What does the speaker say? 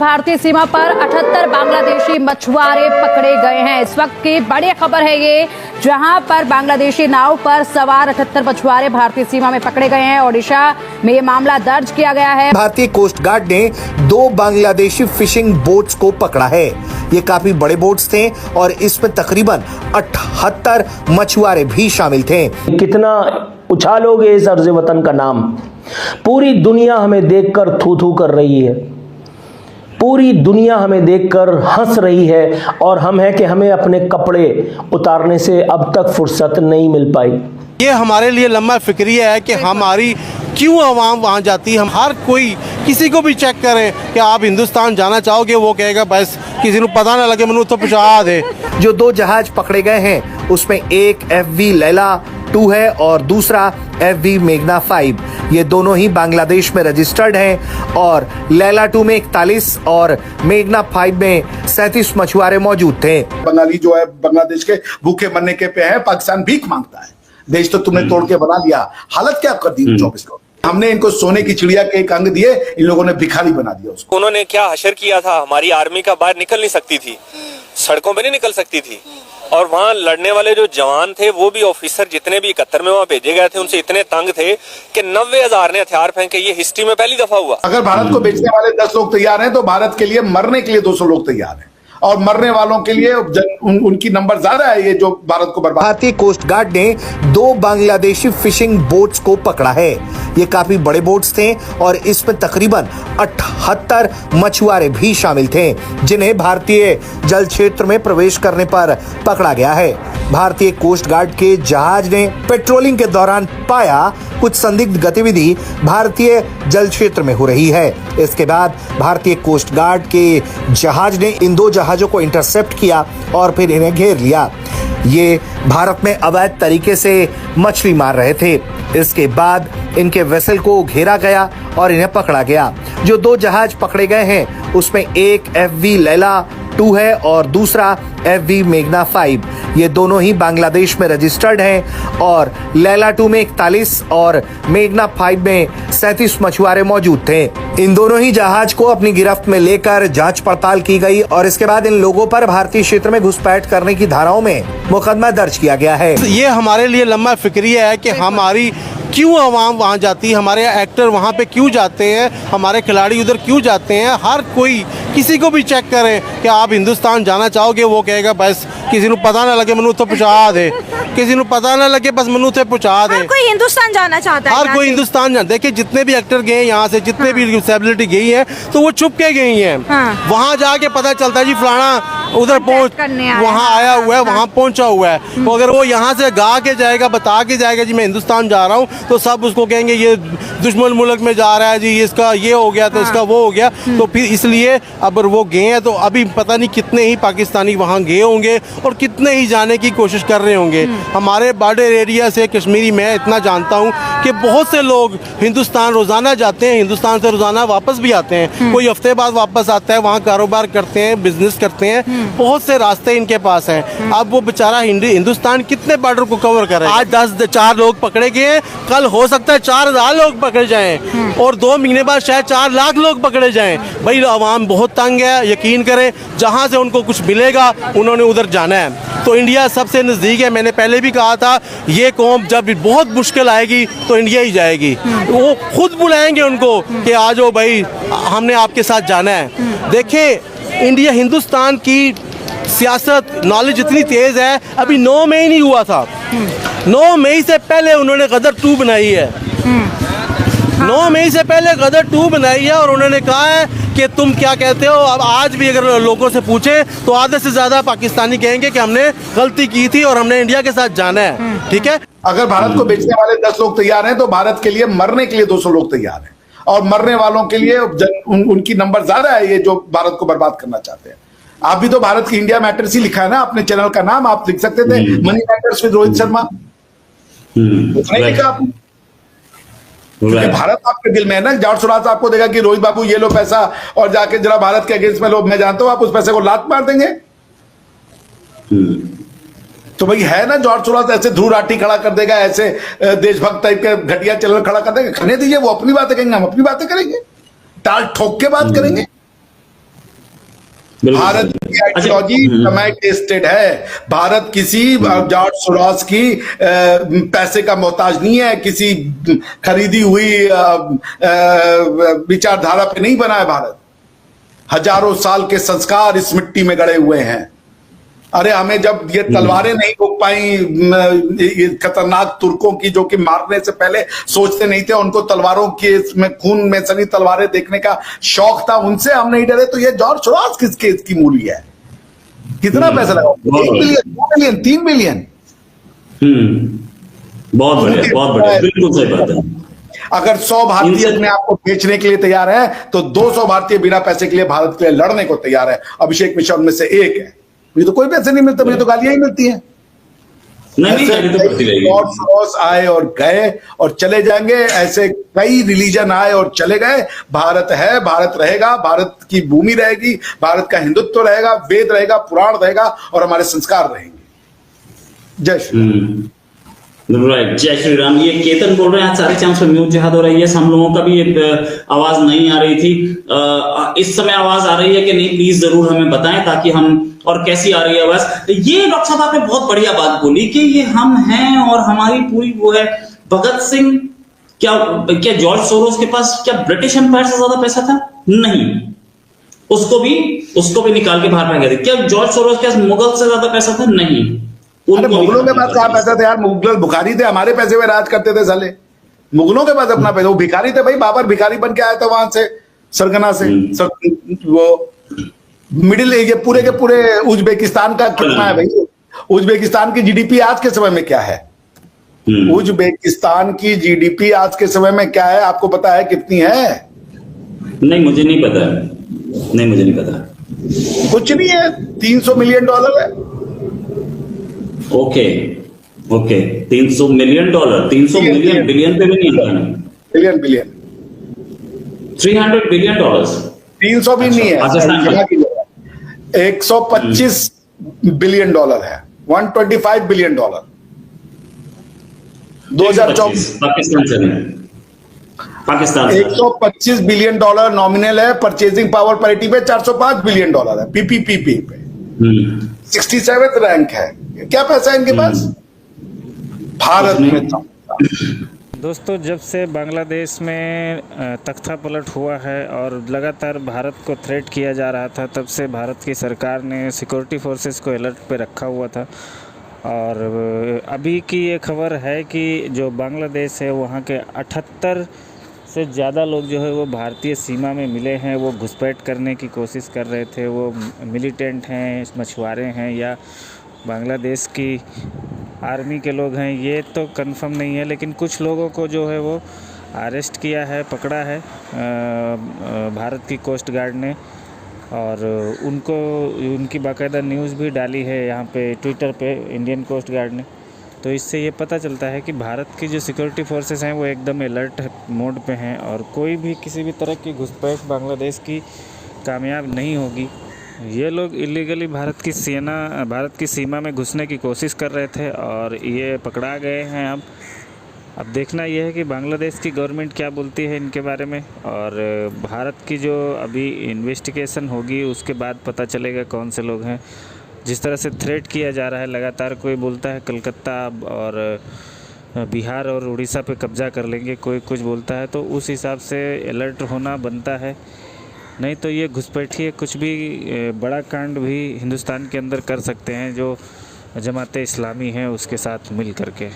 भारतीय सीमा पर 78 बांग्लादेशी मछुआरे पकड़े गए हैं। इस वक्त की बड़ी खबर है ये, जहां पर बांग्लादेशी नाव पर सवार 78 मछुआरे भारतीय सीमा में पकड़े गए हैं। ओडिशा में ये मामला दर्ज किया गया है। भारतीय कोस्ट गार्ड ने 2 बांग्लादेशी फिशिंग बोट्स को पकड़ा है। ये काफी बड़े बोट्स थे और इसमें तकरीबन 78 मछुआरे भी शामिल थे। कितना उछालोगे इस अर्ज़ वतन का नाम। पूरी दुनिया हमें देखकर थू थू कर रही है, पूरी दुनिया हमें देखकर हंस रही है और हम हैं कि हमें अपने कपड़े उतारने से अब तक फुर्सत नहीं मिल पाई। ये हमारे लिए लम्हा फिक्रिया है कि हमारी क्यों आवाम वहाँ जाती है। हम हर कोई किसी को भी चेक करें कि आप हिंदुस्तान जाना चाहोगे, वो कहेगा बस किसी को पता ना लगे मैंने तो पहुँचा दे। जो 2 जहाज पकड़े गए हैं उसमें एक FV लैला 2 है और दूसरा FV मेघना 5। ये दोनों ही बांग्लादेश में रजिस्टर्ड हैं और लैला 2 में 41 और मेघना 5 में 37 मछुआरे मौजूद थे। बंगाली जो है बांग्लादेश के भूखे मरने के पे है, पाकिस्तान भीख मांगता है। देश तो तुमने तोड़ के बना लिया, हालत क्या कर दी 24 को। हमने इनको सोने की चिड़िया के एक अंग दिए, इन लोगों ने भिखारी बना दिया उसको। उन्होंने क्या हशर किया था। हमारी आर्मी का बाहर निकल नहीं सकती थी, सड़कों पे नहीं निकल सकती थी। और वहाँ लड़ने वाले जो जवान थे, वो भी ऑफिसर जितने भी 71 में वहाँ भेजे गए थे, उनसे इतने तंग थे कि 90,000 ने हथियार फेंके। ये हिस्ट्री में पहली दफा हुआ। अगर भारत को बेचने वाले 10 लोग तैयार हैं तो भारत के लिए मरने के लिए 200 लोग तैयार हैं, और मरने वालों के लिए उनकी नंबर ज्यादा है। ये जो भारत को बर्बाद। भारतीय कोस्ट गार्ड ने 2 बांग्लादेशी फिशिंग बोट्स को पकड़ा है। ये काफी बड़े बोट्स थे और इसमें तकरीबन 78 मछुआरे भी शामिल थे, जिन्हें भारतीय जल क्षेत्र में प्रवेश करने पर पकड़ा गया है। भारतीय कोस्ट गार्ड के जहाज ने पेट्रोलिंग के दौरान पाया कुछ संदिग्ध गतिविधि भारतीय जल क्षेत्र में हो रही है। इसके बाद भारतीय कोस्ट गार्ड के जहाज ने इन 2 जहाजों को इंटरसेप्ट किया और फिर इन्हें घेर लिया। ये भारत में अवैध तरीके से मछली मार रहे थे। इसके बाद इनके वेसल को घेरा गया और इन्हें पकड़ा गया। जो 2 जहाज पकड़े गए हैं उसमें एक FV लैला 2 है और दूसरा FV मेघना 5। ये दोनों ही बांग्लादेश में रजिस्टर्ड हैं और लैला 2 में 41 और मेघना 5 में 37 मछुआरे मौजूद थे। इन दोनों ही जहाज को अपनी गिरफ्त में लेकर जांच पड़ताल की गई और इसके बाद इन लोगों पर भारतीय क्षेत्र में घुसपैठ करने की धाराओं में मुकदमा दर्ज किया गया है। ये हमारे लिए लम्हा फिक्रिया है कि हमारी क्यों आवाम वहाँ जाती है, हमारे एक्टर वहाँ पे क्यों जाते हैं, हमारे खिलाड़ी उधर क्यों जाते हैं। हर कोई किसी को भी चेक करें कि आप हिंदुस्तान जाना चाहोगे, वो कहेगा बस किसी को पता ना लगे मैंने तो पहुँचा दे। किसी को पता ना लगे बस मैंने तो पहुँचा दे। हर कोई हिंदुस्तान जाना चाहता है। हर कोई हिंदुस्तान जाना। देखिए जितने भी एक्टर गए यहाँ से, जितने भी सेलिब्रिटी गई है, तो वो छुप के गई हैं। वहाँ जाके पता चलता है जी फलाना उधर पहुँच वहाँ आया हुआ है, वहाँ पहुँचा हुआ है। तो अगर वो यहाँ से गा के जाएगा, बता के जाएगा जी मैं हिंदुस्तान जा रहा हूँ, तो सब उसको कहेंगे ये दुश्मन मुल्क में जा रहा है जी, इसका ये हो गया तो इसका वो हो गया। तो फिर इसलिए अगर वो गए हैं तो अभी पता नहीं कितने ही पाकिस्तानी वहाँ गए होंगे और कितने ही जाने की कोशिश कर रहे होंगे। हमारे बॉर्डर एरिया से कश्मीरी मैं इतना जानता हूँ कि बहुत से लोग हिंदुस्तान रोज़ाना जाते हैं, हिंदुस्तान से रोज़ाना वापस भी आते हैं। कोई हफ्ते बाद वापस आता है, वहाँ कारोबार करते हैं, बिजनेस करते हैं। बहुत से रास्ते इनके पास हैं। अब वो बेचारा हिंदुस्तान कितने बॉर्डर को कवर करे। आज 4 लोग पकड़े गए, कल हो सकता है 4,000 लोग पकड़े जाएं और 2 महीने बाद शायद 4 लाख लोग पकड़े जाएं। भाई आवाम बहुत तंग है, यकीन करें जहां से उनको कुछ मिलेगा उन्होंने उधर जाना है। तो इंडिया सबसे नज़दीक है। मैंने पहले भी कहा था ये कौम जब बहुत मुश्किल आएगी तो इंडिया ही जाएगी। वो खुद बुलाएंगे उनको कि आ जाओ भाई, हमने आपके साथ जाना है। देखिए इंडिया हिंदुस्तान की सियासत नॉलेज इतनी तेज़ है। अभी 9 मई नहीं हुआ था, 9 मई से पहले उन्होंने गदर 2 बनाई है। 9 मई से पहले गदर 2 बनाई है और उन्होंने कहा है कि तुम क्या कहते हो। अब आज भी अगर लोगों से पूछे तो आधे से ज़्यादा पाकिस्तानी कहेंगे कि हमने गलती की थी और हमने इंडिया के साथ जाना है। ठीक है। अगर भारत को बेचने वाले 10 लोग तैयार हैं तो भारत के लिए मरने के लिए 200 लोग तैयार हैं, और मरने वालों के लिए उनकी नंबर ज्यादा है। ये जो भारत को बर्बाद करना चाहते हैं। आप भी तो भारत की इंडिया मैटर्स ही लिखा है ना अपने चैनल का नाम, आप लिख सकते थे money matters with Rohit Sharma. नहीं लिखा आपने, क्योंकि भारत आपके दिल में है ना। जॉर्ज सोरास आपको देगा कि रोहित बाबू ये लो पैसा और जाके जरा भारत के अगेंस्ट में लो, मैं जानता हूं आप उस पैसे को लात मार देंगे। तो भाई है ना, जॉर्ज सोरास ऐसे ध्रुव राठी खड़ा कर देगा, ऐसे देशभक्त टाइप के घटिया चैनल खड़ा कर देगा। खने दीजिए, वो अपनी बातें कहेंगे, हम अपनी बातें करेंगे, टाल ठोक के बात करेंगे। बिल्कुल। भारत की आइडियोलॉजी समय टेस्टेड है। भारत किसी जॉर्ज सोरोस की पैसे का मोहताज नहीं है, किसी खरीदी हुई विचारधारा पे नहीं बना है भारत। हजारों साल के संस्कार इस मिट्टी में गड़े हुए हैं। अरे हमें जब ये तलवारें नहीं रोक पाई ये खतरनाक तुर्कों की, जो कि मारने से पहले सोचते नहीं थे, उनको तलवारों की में खून में सनी तलवारें देखने का शौक था, उनसे हम नहीं डरे। तो ये जॉर्ज सोरोस किसके इसकी मूली है? कितना पैसा लगा? 1 बिलियन, 2 बिलियन, 3 बिलियन। बहुत बढ़िया, बिल्कुल सही बात है। अगर 100 भारतीय अपने आप को बेचने के लिए तैयार है तो 200 भारतीय बिना पैसे के लिए भारत के लिए लड़ने को तैयार है। अभिषेक मिश्रा उनमें से एक है। मुझे तो कोई पैसे नहीं मिलते, मुझे तो गालियां ही मिलती हैं। जॉर्ज सोरोस आए और गए और चले जाएंगे, ऐसे कई रिलीजन आए और चले गए। भारत है, भारत रहेगा, भारत की भूमि रहेगी, भारत का हिंदुत्व रहेगा, वेद रहेगा, पुराण रहेगा और हमारे संस्कार रहेंगे। जय श्री राइट, जय श्री राम। ये केतन बोल रहे हैं आज सारे चांस पे म्यूट जिहाद हो रही है। हम लोगों का भी आवाज नहीं आ रही थी। इस समय आवाज आ रही है कि नहीं? प्लीज जरूर हमें बताएं ताकि हम, और कैसी आ रही है आवाज। ये डॉक्टर साहब आपने बहुत बढ़िया बात बोली कि ये हम हैं और हमारी पूरी वो है। भगत सिंह, क्या जॉर्ज सोरोस के पास क्या ब्रिटिश एम्पायर से ज्यादा पैसा था? नहीं, उसको भी निकाल के बाहर फेंक दिया। क्या जॉर्ज सोरोस के पास मुगल से ज्यादा पैसा था? नहीं। अरे मुगलों के पास कहाँ पैसा था यार? मुगल भिखारी थे, हमारे पैसे में राज करते थे साले। मुगलों के पास अपना पैसा, वो भिखारी थे भाई। बाबर भिखारी बन के आया था वहां से, सरगना से। वो मिडिल, ये पूरे के पूरे उज्बेकिस्तान का कितना है भाई? उज्बेकिस्तान की जीडीपी आज के समय में क्या है? उज्बेकिस्तान की जीडीपी आज के समय में क्या है, आपको पता है कितनी है? नहीं, मुझे नहीं पता। कुछ नहीं है, $300 मिलियन है। Okay, 300 million dollar, 300 million, billion पे भी नहीं आता है। बिलियन 300 बिलियन डॉलर्स, 300 भी नहीं है। 125 बिलियन डॉलर है, $125 billion 2024। Pakistan 125 billion dollar nominal है। परचेजिंग पावर पैरिटी पे $405 बिलियन है। पीपीपी पे 67th रैंक है। क्या पैसा है इनके पास? भारत में था। दोस्तों, जब से बांग्लादेश में तख्ता पलट हुआ है और लगातार भारत को थ्रेट किया जा रहा था, तब से भारत की सरकार ने सिक्योरिटी फोर्सेस को अलर्ट पे रखा हुआ था। और अभी की ये खबर है कि जो बांग्लादेश है वहाँ के 78 से ज़्यादा लोग जो है वो भारतीय सीमा में मिले हैं। वो घुसपैठ करने की कोशिश कर रहे थे। वो मिलिटेंट हैं, मछुआरे हैं या बांग्लादेश की आर्मी के लोग हैं, ये तो कंफर्म नहीं है। लेकिन कुछ लोगों को जो है वो अरेस्ट किया है, पकड़ा है भारत की कोस्ट गार्ड ने। और उनकी बाकायदा न्यूज़ भी डाली है यहाँ पे ट्विटर पे इंडियन कोस्ट गार्ड ने। तो इससे ये पता चलता है कि भारत की जो सिक्योरिटी फोर्सेस हैं वो एकदम अलर्ट मोड पे हैं और कोई भी किसी भी तरह की घुसपैठ बांग्लादेश की कामयाब नहीं होगी। ये लोग इलीगली भारत की सीमा में घुसने की कोशिश कर रहे थे और ये पकड़ा गए हैं। अब देखना यह है कि बांग्लादेश की गवर्नमेंट क्या बोलती है इनके बारे में। और भारत की जो अभी इन्वेस्टिगेशन होगी उसके बाद पता चलेगा कौन से लोग हैं। जिस तरह से थ्रेट किया जा रहा है लगातार, कोई बोलता है कलकत्ता और बिहार और उड़ीसा पे कब्जा कर लेंगे, कोई कुछ बोलता है, तो उस हिसाब से अलर्ट होना बनता है। नहीं तो ये घुसपैठिए कुछ भी बड़ा कांड भी हिंदुस्तान के अंदर कर सकते हैं जो जमात इस्लामी है उसके साथ मिल करके।